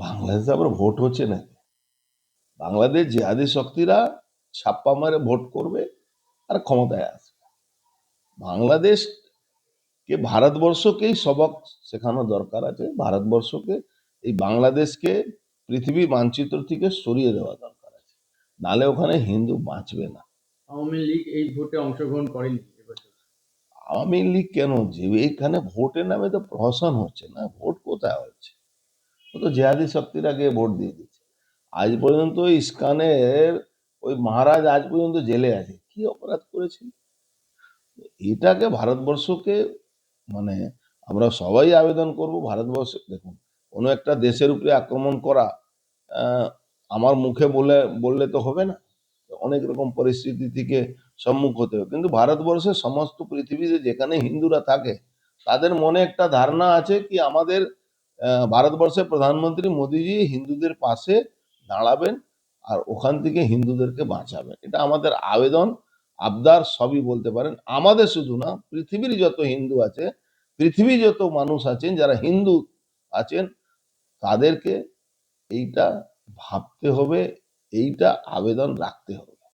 বাংলাদেশে আবার ভোট হচ্ছে নাকি? বাংলাদেশ জিহাদি শক্তিরা ছাপ্পা মারে ভোট করবে আর ক্ষমতায় আসবে। বাংলাদেশকে, ভারতবর্ষকেই সবক শেখানো দরকার আছে। ভারতবর্ষকে, এই বাংলাদেশকে পৃথিবী মানচিত্র থেকে সরিয়ে দেওয়া দরকার আছে, নালে ওখানে হিন্দু বাঁচবে না। আওয়ামী লীগ এই ভোটে অংশগ্রহণ করেনি এবছর। আওয়ামী লীগ কেন? যে এখানে ভোটের নামে তো প্রহসন হচ্ছে না, ভোট কোথায় হচ্ছে? ও তো জেহাদি শক্তির আগে ভোট দিয়ে দিচ্ছে। আজ পর্যন্ত ইস্কনের ওই মহারাজ আজ পর্যন্ত জেলে আছে, কি অপরাধ করেছিল? এটাকে ভারতবর্ষকে, মানে আমরা সবাই আবেদন করব ভারতবর্ষ, দেখুন, কোনো একটা দেশের উপরে আক্রমণ করা আমার মুখে বললে তো হবে না, অনেক রকম পরিস্থিতি থেকে সম্মুখ হতে হবে। কিন্তু ভারতবর্ষের সমস্ত পৃথিবীতে যেখানে হিন্দুরা থাকে তাদের মনে একটা ধারণা আছে কি আমাদের ভারতবর্ষের প্রধানমন্ত্রী মোদিজি হিন্দুদের পাশে দাঁড়াবেন আর ওখান থেকে হিন্দুদেরকে বাঁচাবেন। এটা আমাদের আবেদন, আবদার সবই বলতে পারেন। আমাদের শুধু না, পৃথিবীর যত হিন্দু আছে, পৃথিবীর যত মানুষ আছেন যারা হিন্দু আছেন, তাদেরকে এইটা ভাবতে হবে, এইটা আবেদন রাখতে হবে।